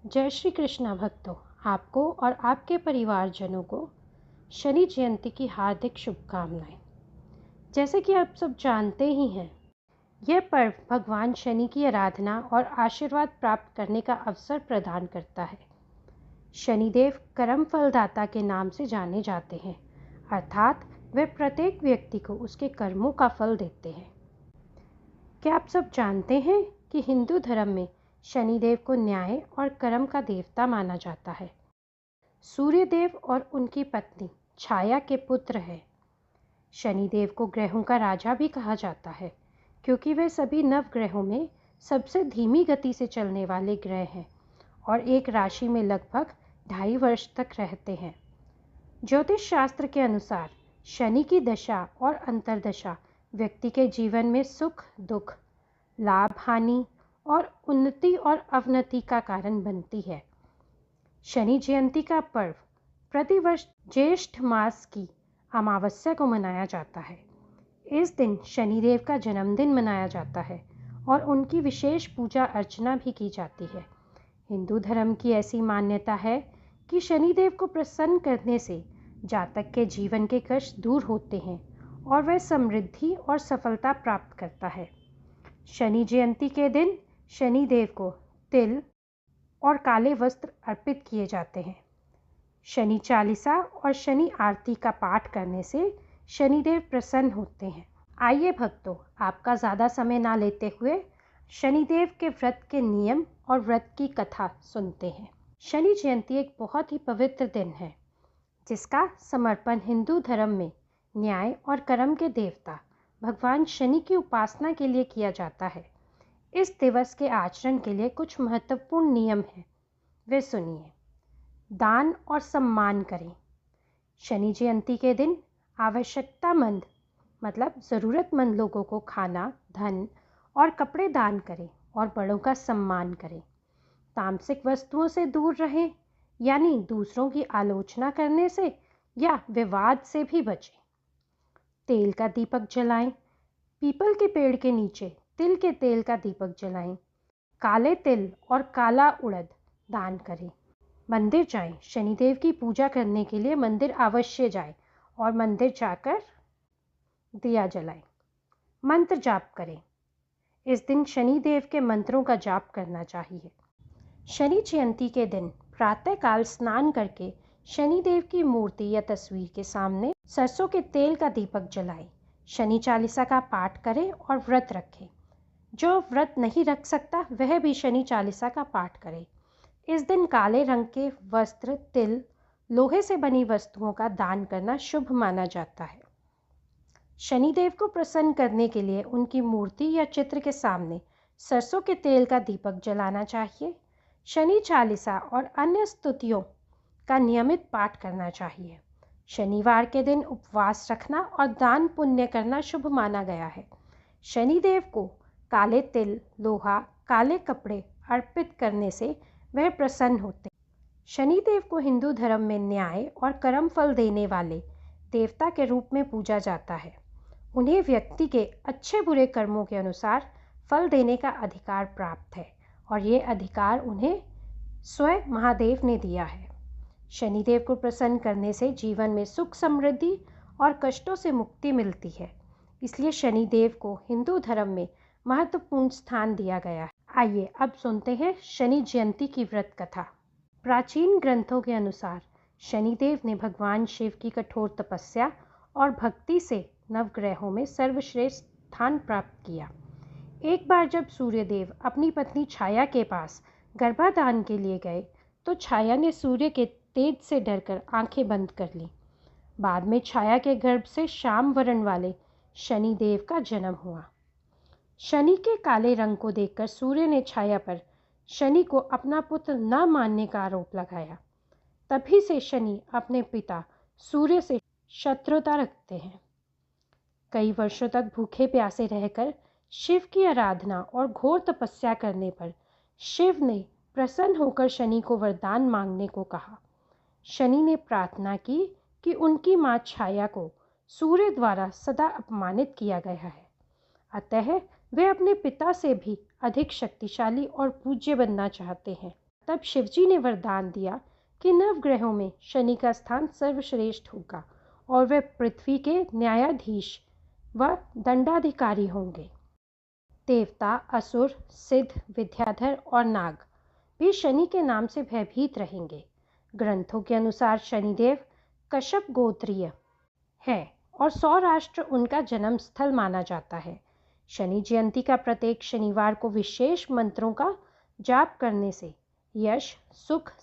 जय श्री कृष्णा भक्तों। आपको और आपके परिवारजनों को शनि जयंती की हार्दिक शुभकामनाएं। जैसे कि आप सब जानते ही हैं, यह पर्व भगवान शनि की आराधना और आशीर्वाद प्राप्त करने का अवसर प्रदान करता है। शनिदेव कर्म फलदाता के नाम से जाने जाते हैं, अर्थात वे प्रत्येक व्यक्ति को उसके कर्मों का फल देते हैं। क्या आप सब जानते हैं कि हिंदू धर्म में शनिदेव को न्याय और कर्म का देवता माना जाता है। सूर्यदेव और उनकी पत्नी छाया के पुत्र हैं। शनिदेव को ग्रहों का राजा भी कहा जाता है, क्योंकि वे सभी नवग्रहों में सबसे धीमी गति से चलने वाले ग्रह हैं और एक राशि में लगभग 2.5 वर्ष तक रहते हैं। ज्योतिष शास्त्र के अनुसार शनि की दशा और अंतर्दशा व्यक्ति के जीवन में सुख दुख, लाभ हानि और उन्नति और अवनति का कारण बनती है। शनि जयंती का पर्व प्रतिवर्ष ज्येष्ठ मास की अमावस्या को मनाया जाता है। इस दिन शनिदेव का जन्मदिन मनाया जाता है और उनकी विशेष पूजा अर्चना भी की जाती है। हिंदू धर्म की ऐसी मान्यता है कि शनिदेव को प्रसन्न करने से जातक के जीवन के कष्ट दूर होते हैं और वह समृद्धि और सफलता प्राप्त करता है। शनि जयंती के दिन शनिदेव को तिल और काले वस्त्र अर्पित किए जाते हैं। शनि चालीसा और शनि आरती का पाठ करने से शनिदेव प्रसन्न होते हैं। आइए भक्तों, आपका ज़्यादा समय ना लेते हुए शनिदेव के व्रत के नियम और व्रत की कथा सुनते हैं। शनि जयंती एक बहुत ही पवित्र दिन है, जिसका समर्पण हिंदू धर्म में न्याय और कर्म के देवता भगवान शनि की उपासना के लिए किया जाता है। इस दिवस के आचरण के लिए कुछ महत्वपूर्ण नियम हैं, वे सुनिए। दान और सम्मान करें। शनि जयंती के दिन आवश्यकतामंद मतलब ज़रूरतमंद लोगों को खाना, धन और कपड़े दान करें और बड़ों का सम्मान करें। तामसिक वस्तुओं से दूर रहें, यानी दूसरों की आलोचना करने से या विवाद से भी बचें। तेल का दीपक जलाएं। पीपल के पेड़ के नीचे तिल के तेल का दीपक जलाएं। काले तिल और काला उड़द दान करें। मंदिर जाएं। शनिदेव की पूजा करने के लिए मंदिर अवश्य जाएं और मंदिर जाकर दिया जलाएं। मंत्र जाप करें। इस दिन शनिदेव के मंत्रों का जाप करना चाहिए। शनि जयंती के दिन प्रातःकाल स्नान करके शनिदेव की मूर्ति या तस्वीर के सामने सरसों के तेल का दीपक जलाएं। शनि चालीसा का पाठ करें और व्रत रखें। जो व्रत नहीं रख सकता वह भी शनि चालीसा का पाठ करे। इस दिन काले रंग के वस्त्र, तिल, लोहे से बनी वस्तुओं का दान करना शुभ माना जाता है। शनिदेव को प्रसन्न करने के लिए उनकी मूर्ति या चित्र के सामने सरसों के तेल का दीपक जलाना चाहिए। शनि चालीसा और अन्य स्तुतियों का नियमित पाठ करना चाहिए। शनिवार के दिन उपवास रखना और दान पुण्य करना शुभ माना गया है। शनिदेव को काले तिल, लोहा, काले कपड़े अर्पित करने से वह प्रसन्न होते। शनिदेव को हिंदू धर्म में न्याय और कर्म फल देने वाले देवता के रूप में पूजा जाता है। उन्हें व्यक्ति के अच्छे बुरे कर्मों के अनुसार फल देने का अधिकार प्राप्त है और ये अधिकार उन्हें स्वयं महादेव ने दिया है। शनिदेव को प्रसन्न करने से जीवन में सुख, समृद्धि और कष्टों से मुक्ति मिलती है। इसलिए शनिदेव को हिंदू धर्म में महत्वपूर्ण स्थान दिया गया है। आइए अब सुनते हैं शनि जयंती की व्रत कथा। प्राचीन ग्रंथों के अनुसार शनिदेव ने भगवान शिव की कठोर तपस्या और भक्ति से नवग्रहों में सर्वश्रेष्ठ स्थान प्राप्त किया। एक बार जब सूर्यदेव अपनी पत्नी छाया के पास गर्भाधान के लिए गए तो छाया ने सूर्य के तेज से डरकर आंखें बंद कर लीं। बाद में छाया के गर्भ से श्याम वर्ण वाले शनिदेव का जन्म हुआ। शनि के काले रंग को देखकर सूर्य ने छाया पर शनि को अपना पुत्र न मानने का आरोप लगाया। तभी से शनि अपने पिता सूर्य से शत्रुता रखते हैं। कई वर्षों तक भूखे प्यासे रहकर शिव की आराधना और घोर तपस्या करने पर शिव ने प्रसन्न होकर शनि को वरदान मांगने को कहा। शनि ने प्रार्थना की कि उनकी मां छाया को सूर्य द्वारा सदा अपमानित किया गया है, अतः वे अपने पिता से भी अधिक शक्तिशाली और पूज्य बनना चाहते हैं। तब शिवजी ने वरदान दिया कि नवग्रहों में शनि का स्थान सर्वश्रेष्ठ होगा और वे पृथ्वी के न्यायाधीश व दंडाधिकारी होंगे। देवता, असुर, सिद्ध, विद्याधर और नाग भी शनि के नाम से भयभीत रहेंगे। ग्रंथों के अनुसार शनिदेव कश्यप गोत्रीय है और सौराष्ट्र उनका जन्म स्थल माना जाता है। शनि जयंती का प्रत्येक शनिवार को विशेष मंत्रों का जाप करने से यश, सुख,